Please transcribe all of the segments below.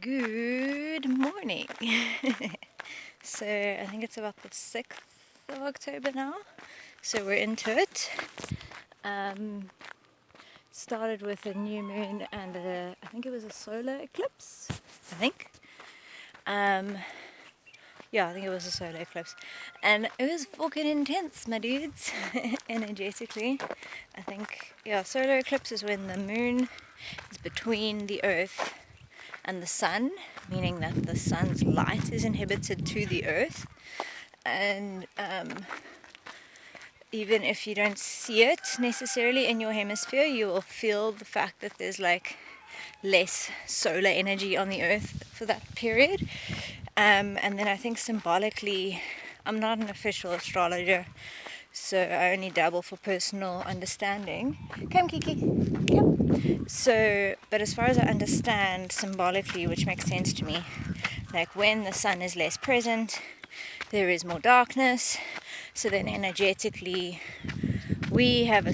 Good morning. So I think it's about the 6th of October now. So we're into it. Started with a new moon and I think it was a solar eclipse. I think it was a solar eclipse. And it was fucking intense, my dudes, energetically. I think, solar eclipse is when the moon is between the earth and the sun, meaning that the sun's light is inhibited to the earth, and even if you don't see it necessarily in your hemisphere, you will feel the fact that there's like less solar energy on the earth for that period. And then I think symbolically, I'm not an official astrologer, so I only dabble for personal understanding. Come, Kiki, come. So, but as far as I understand symbolically, which makes sense to me, like when the sun is less present, there is more darkness. So then energetically, we have a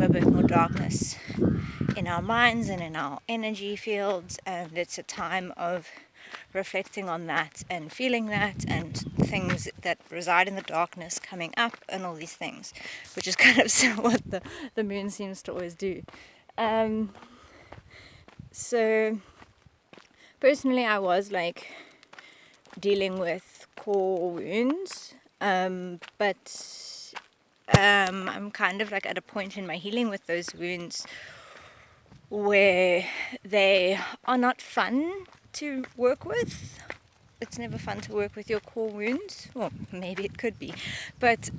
bit more darkness in our minds and in our energy fields, and it's a time of reflecting on that and feeling that and things that reside in the darkness coming up and all these things, which is kind of what the moon seems to always do. So personally, I was like dealing with core wounds, but I'm kind of like at a point in my healing with those wounds where they are not fun to work with. It's never fun to work with your core wounds. Well, maybe it could be, but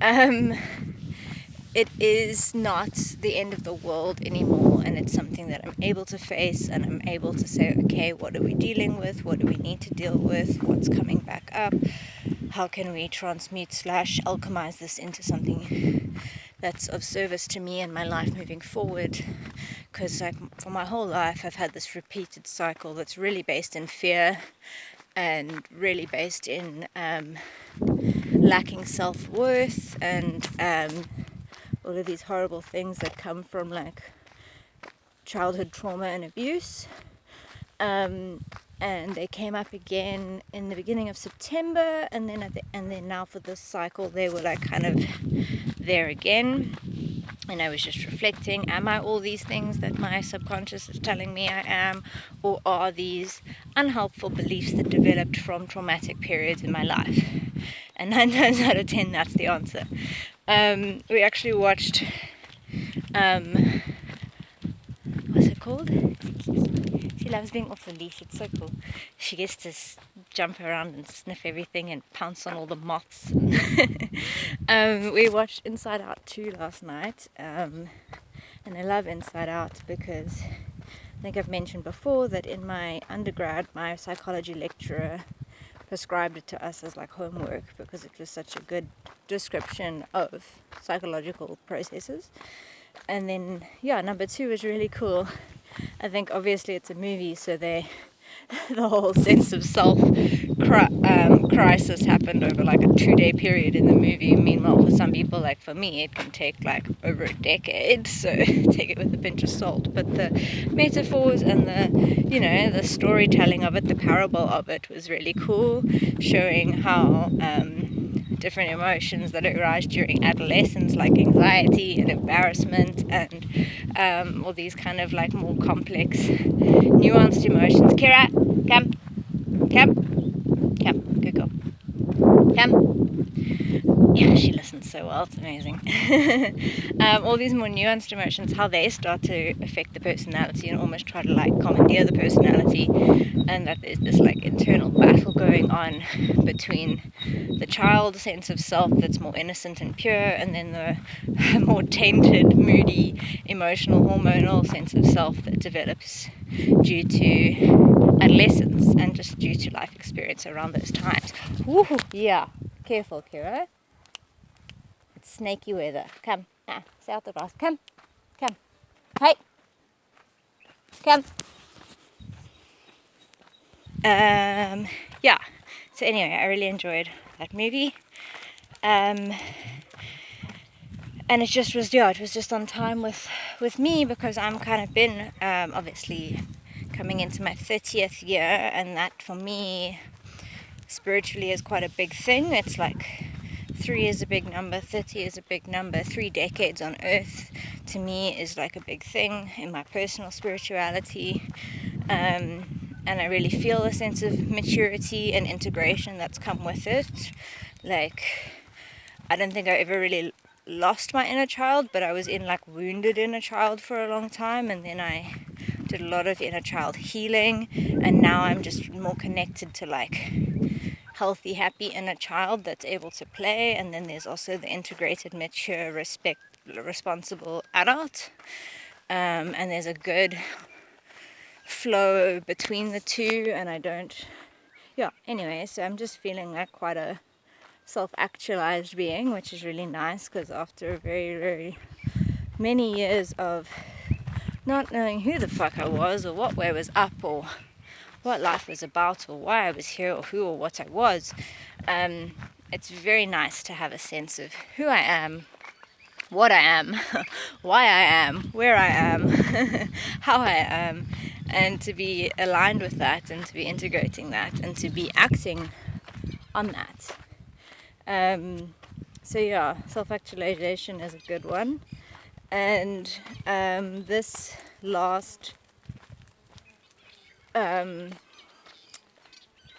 it is not the end of the world anymore, and it's something that I'm able to face, and I'm able to say, okay, what are we dealing with? What do we need to deal with? What's coming back up? How can we transmute / alchemize this into something that's of service to me and my life moving forward? Because like for my whole life, I've had this repeated cycle that's really based in fear and really based in lacking self-worth and all of these horrible things that come from like childhood trauma and abuse. And they came up again in the beginning of September, and then now for this cycle they were like kind of there again. And I was just reflecting, am I all these things that my subconscious is telling me I am, or are these unhelpful beliefs that developed from traumatic periods in my life? And 9 times out of 10 that's the answer. We actually watched what's it called? She loves being off the leash, it's so cool. She gets to jump around and sniff everything and pounce on all the moths. We watched Inside Out 2 last night, and I love Inside Out because I think I've mentioned before that in my undergrad, my psychology lecturer prescribed it to us as like homework because it was such a good description of psychological processes. And then, number 2 was really cool. I think obviously it's a movie, so the whole sense of self crisis happened over like a 2-day period in the movie. Meanwhile, for some people, like for me, it can take like over a decade, so take it with a pinch of salt. But the metaphors and the storytelling of it, the parable of it was really cool, showing how different emotions that arise during adolescence, like anxiety and embarrassment and all these kind of like more complex, nuanced emotions. Kira, come, good girl, come. Yeah, she listens so well, it's amazing. All these more nuanced emotions, how they start to affect the personality and almost try to like commandeer the personality, and that there's this like internal battle going on between the child sense of self that's more innocent and pure, and then the more tainted, moody, emotional, hormonal sense of self that develops due to adolescence and just due to life experience around those times. Woohoo! Yeah, careful, Kira. It's snaky weather. Come, stay out the grass. Come, hey, come. So anyway, I really enjoyed that movie. And it just was, it was just on time with me, because I'm kind of been obviously coming into my 30th year, and that for me spiritually is quite a big thing. It's like 3 is a big number, 30 is a big number, 3 decades on earth to me is like a big thing in my personal spirituality. And I really feel a sense of maturity and integration that's come with it. Like, I don't think I ever really lost my inner child, but I was in like wounded inner child for a long time, and then I did a lot of inner child healing, and now I'm just more connected to like healthy, happy inner child that's able to play. And then there's also the integrated, mature, responsible adult, and there's a good flow between the two, and anyway, so I'm just feeling like quite a self-actualized being, which is really nice, because after very, very many years of not knowing who the fuck I was, or what way was up, or what life was about, or why I was here, or who or what I was, it's very nice to have a sense of who I am, what I am, why I am, where I am, how I am, and to be aligned with that, and to be integrating that, and to be acting on that. Self-actualization is a good one. And this last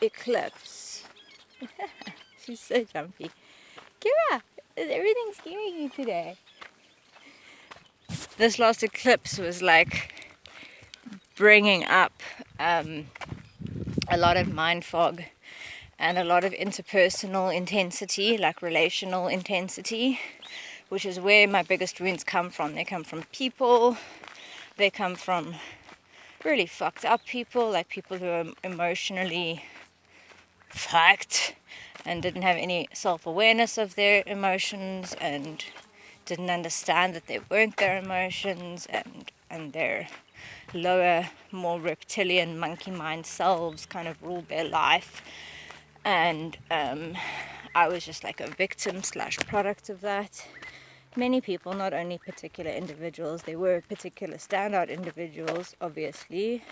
eclipse, she's so jumpy. Kira, everything's scaring you today. This last eclipse was like bringing up a lot of mind fog and a lot of interpersonal intensity, like relational intensity, which is where my biggest wounds come from. They come from people, they come from really fucked up people, like people who are emotionally fucked and didn't have any self-awareness of their emotions, and didn't understand that they weren't their emotions, and their lower, more reptilian monkey mind selves kind of ruled their life. And I was just like a victim / product of that. Many people, not only particular individuals, they were particular standout individuals, obviously,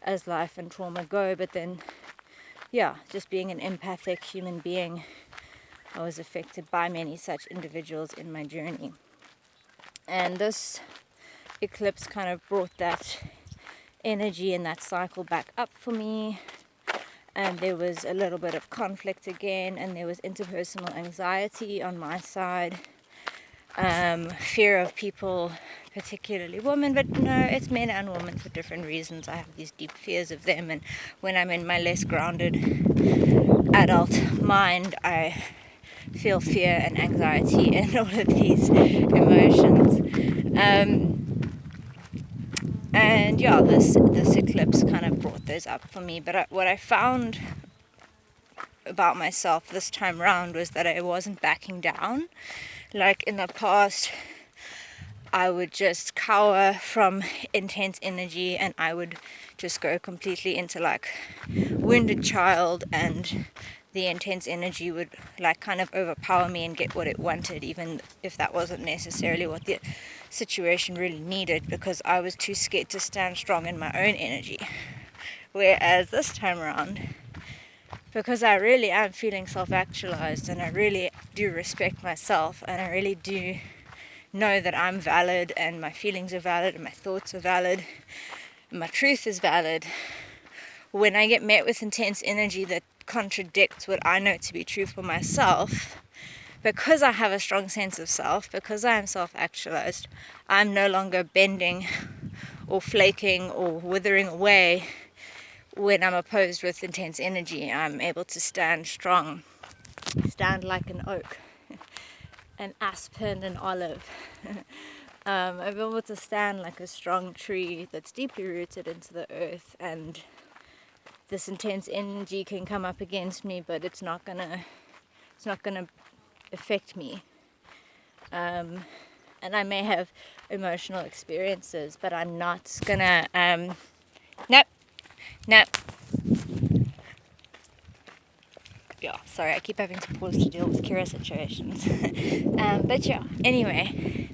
as life and trauma go, but then, just being an empathic human being, I was affected by many such individuals in my journey. And this eclipse kind of brought that energy and that cycle back up for me. And there was a little bit of conflict again, and there was interpersonal anxiety on my side, fear of people, particularly women, but no, it's men and women for different reasons. I have these deep fears of them, and when I'm in my less grounded adult mind, I feel fear and anxiety and all of these emotions. This eclipse kind of brought those up for me. But what I found about myself this time around was that I wasn't backing down. Like in the past, I would just cower from intense energy, and I would just go completely into like wounded child, and the intense energy would like kind of overpower me and get what it wanted, even if that wasn't necessarily what the situation really needed, because I was too scared to stand strong in my own energy. Whereas this time around, because I really am feeling self-actualized, and I really do respect myself, and I really do know that I'm valid, and my feelings are valid, and my thoughts are valid, and my truth is valid, when I get met with intense energy that contradicts what I know to be true for myself, because I have a strong sense of self, because I am self-actualized, I'm no longer bending or flaking or withering away when I'm opposed with intense energy. I'm able to stand strong, stand like an oak, an aspen, an olive. I'm able to stand like a strong tree that's deeply rooted into the earth, and this intense energy can come up against me, but it's not gonna affect me. And I may have emotional experiences, but I'm not gonna nope. Sorry, I keep having to pause to deal with Kira situations. But yeah, anyway,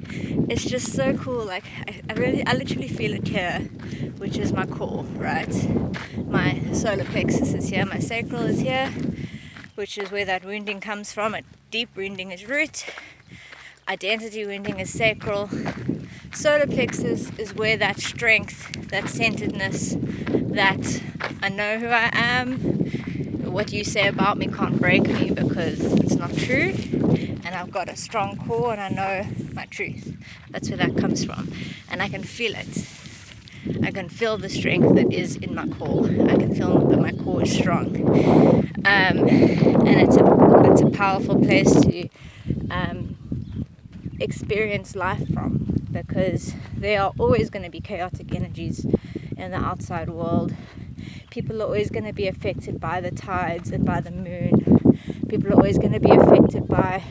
it's just so cool. Like, I literally feel it here, which is my core, right? My solar plexus is here, my sacral is here, which is where that wounding comes from. Deep wounding is root, identity wounding is sacral. Solar plexus is where that strength, that centeredness, that I know who I am, what you say about me can't break me because it's not true, and I've got a strong core and I know my truth. That's where that comes from, and I can feel it. I can feel the strength that is in my core. I can feel that my core is strong, and it's a powerful place to experience life from, because there are always going to be chaotic energies in the outside world. People are always going to be affected by the tides and by the moon. People are always going to be affected by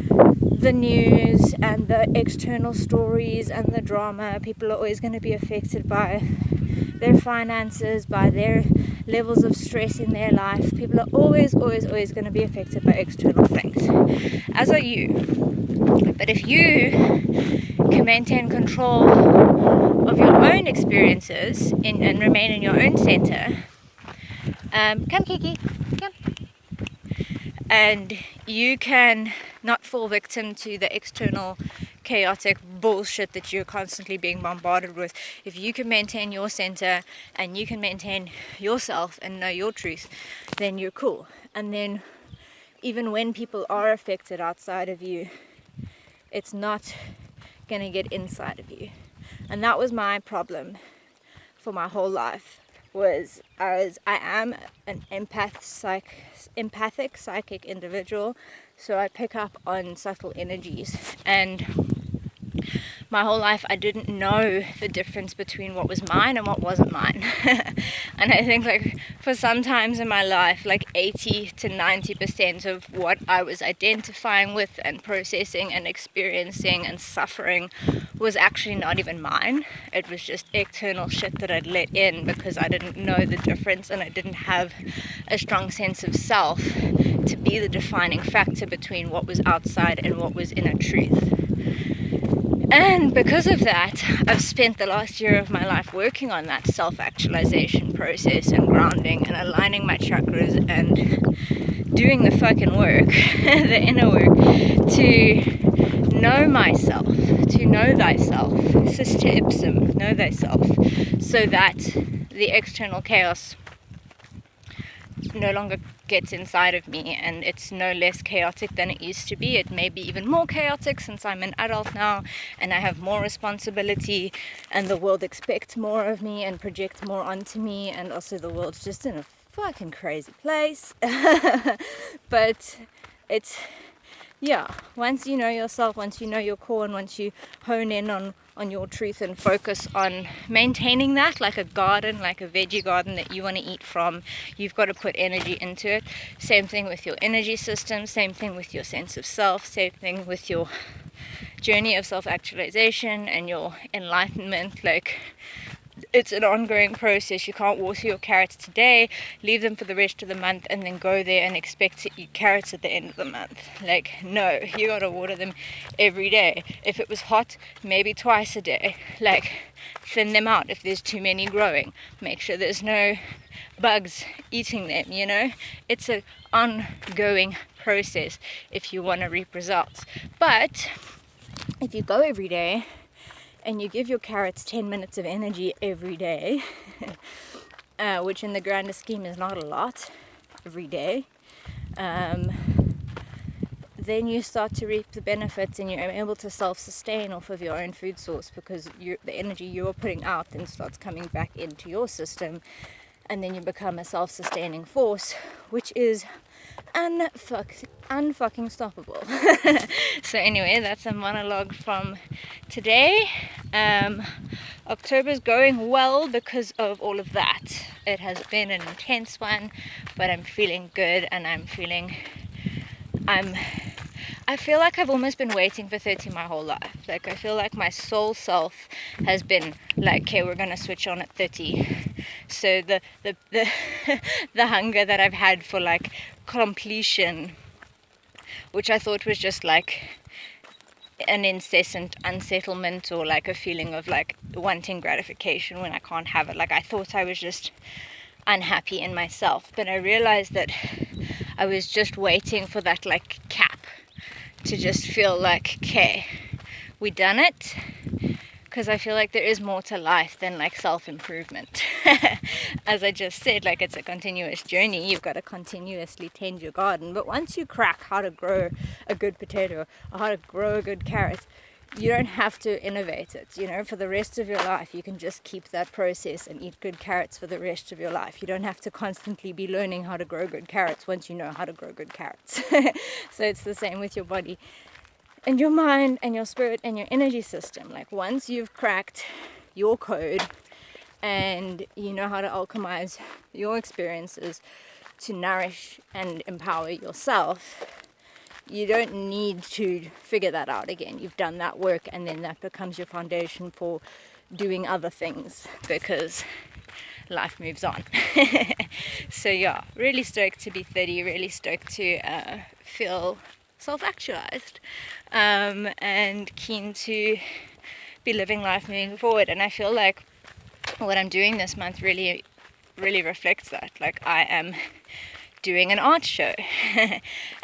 the news and the external stories and the drama. People are always going to be affected by their finances, by their levels of stress in their life. People are always going to be affected by external things, as are you. But if you can maintain control of your own experiences and remain in your own center, come Kiki, come. And you can not fall victim to the external chaotic bullshit that you're constantly being bombarded with. If you can maintain your center and you can maintain yourself and know your truth, then you're cool. And then even when people are affected outside of you, it's not gonna get inside of you. And that was my problem for my whole life. I am an empathic psychic individual, so I pick up on subtle energies, and my whole life I didn't know the difference between what was mine and what wasn't mine. And I think, like, for some times in my life, like 80 to 90% of what I was identifying with and processing and experiencing and suffering was actually not even mine. It was just external shit that I'd let in because I didn't know the difference, and I didn't have a strong sense of self to be the defining factor between what was outside and what was inner truth. And because of that, I've spent the last year of my life working on that self-actualization process and grounding and aligning my chakras and doing the fucking work, the inner work, to know myself, to know thyself, sister ipsum, know thyself, so that the external chaos no longer gets inside of me, and it's no less chaotic than it used to be. It may be even more chaotic since I'm an adult now and I have more responsibility, and the world expects more of me and projects more onto me, and also the world's just in a fucking crazy place. But it's, yeah, once you know yourself, once you know your core, and once you hone in on your truth and focus on maintaining that, like a garden, like a veggie garden that you want to eat from, you've got to put energy into it. Same thing with your energy system, same thing with your sense of self, same thing with your journey of self-actualization and your enlightenment. Like, it's an ongoing process. You can't water your carrots today, leave them for the rest of the month, and then go there and expect to eat carrots at the end of the month. Like, no, you gotta water them every day. If it was hot, maybe twice a day. Like, thin them out if there's too many growing. Make sure there's no bugs eating them, you know? It's an ongoing process if you want to reap results. But if you go every day and you give your carrots 10 minutes of energy every day, which in the grander scheme is not a lot every day, then you start to reap the benefits, and you're able to self-sustain off of your own food source, because the energy you're putting out then starts coming back into your system, and then you become a self-sustaining force, which is unfucking stoppable. So anyway, that's a monologue from today. October's going well because of all of that. It has been an intense one, but I'm feeling good, and I feel like I've almost been waiting for 30 my whole life. Like, I feel like my soul self has been like, okay, we're gonna switch on at 30. So the the hunger that I've had for like completion, which I thought was just like an incessant unsettlement or like a feeling of like wanting gratification when I can't have it. Like I thought I was just unhappy in myself, but I realized that I was just waiting for that like cap to just feel like, okay, we done it. Because I feel like there is more to life than like self-improvement. As I just said, like it's a continuous journey. You've got to continuously tend your garden. But once you crack how to grow a good potato or how to grow a good carrot, you don't have to innovate it. You know, for the rest of your life, you can just keep that process and eat good carrots for the rest of your life. You don't have to constantly be learning how to grow good carrots once you know how to grow good carrots. So it's the same with your body and your mind and your spirit and your energy system. Like once you've cracked your code and you know how to alchemize your experiences to nourish and empower yourself, you don't need to figure that out again. You've done that work, and then that becomes your foundation for doing other things, because life moves on. So yeah, really stoked to be 30, really stoked to feel self-actualized, and keen to be living life moving forward. And I feel like what I'm doing this month really reflects that. Like I am doing an art show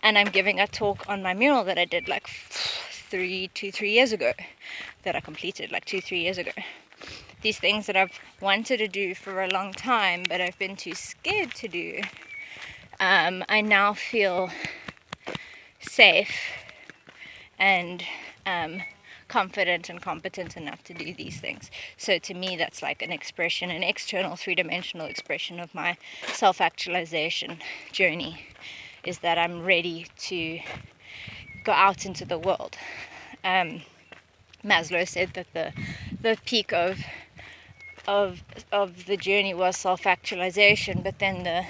and I'm giving a talk on my mural that I did like 3 years ago, that I completed like 2-3 years ago. These things that I've wanted to do for a long time but I've been too scared to do, I now feel safe and confident and competent enough to do these things. So to me that's like an expression, an external 3-dimensional expression of my self-actualization journey, is that I'm ready to go out into the world. Maslow said that the peak of the journey was self-actualization, but then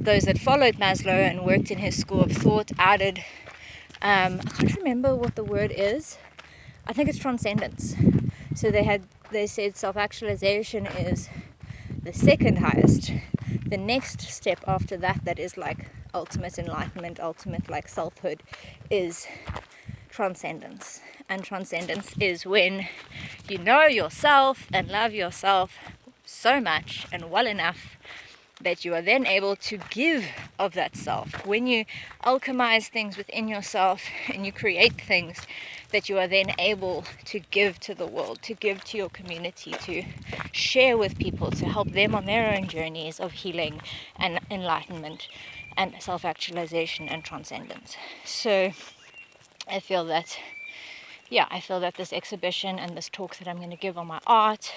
those that followed Maslow and worked in his school of thought added, I can't remember what the word is, I think it's transcendence. So they said self-actualization is the second highest. The next step after that is like ultimate enlightenment, ultimate like selfhood, is transcendence. And transcendence is when you know yourself and love yourself so much and well enough that you are then able to give of that self. When you alchemize things within yourself and you create things that you are then able to give to the world, to give to your community, to share with people, to help them on their own journeys of healing and enlightenment and self-actualization and transcendence. So I feel that this exhibition and this talk that I'm going to give on my art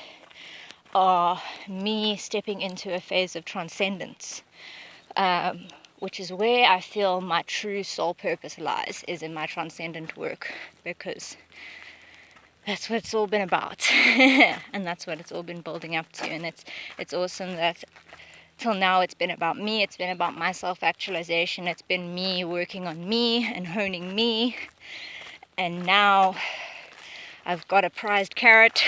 are me stepping into a phase of transcendence, which is where I feel my true soul purpose lies, is in my transcendent work, because that's what it's all been about. And that's what it's all been building up to. And it's awesome that till now it's been about me, it's been about my self-actualization, it's been me working on me and honing me, and now I've got a prized carrot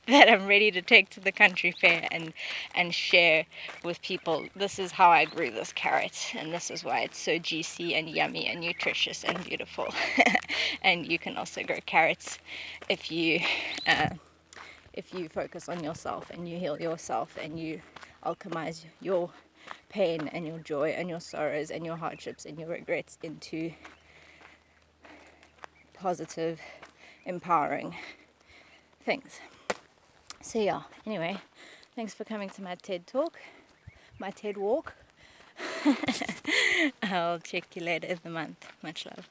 that I'm ready to take to the country fair and share with people. This is how I grew this carrot, and this is why it's so juicy and yummy and nutritious and beautiful. And you can also grow carrots if you focus on yourself and you heal yourself and you alchemize your pain and your joy and your sorrows and your hardships and your regrets into positive, empowering things. So yeah, anyway, thanks for coming to my TED talk, my TED walk. I'll check you later in the month. Much love.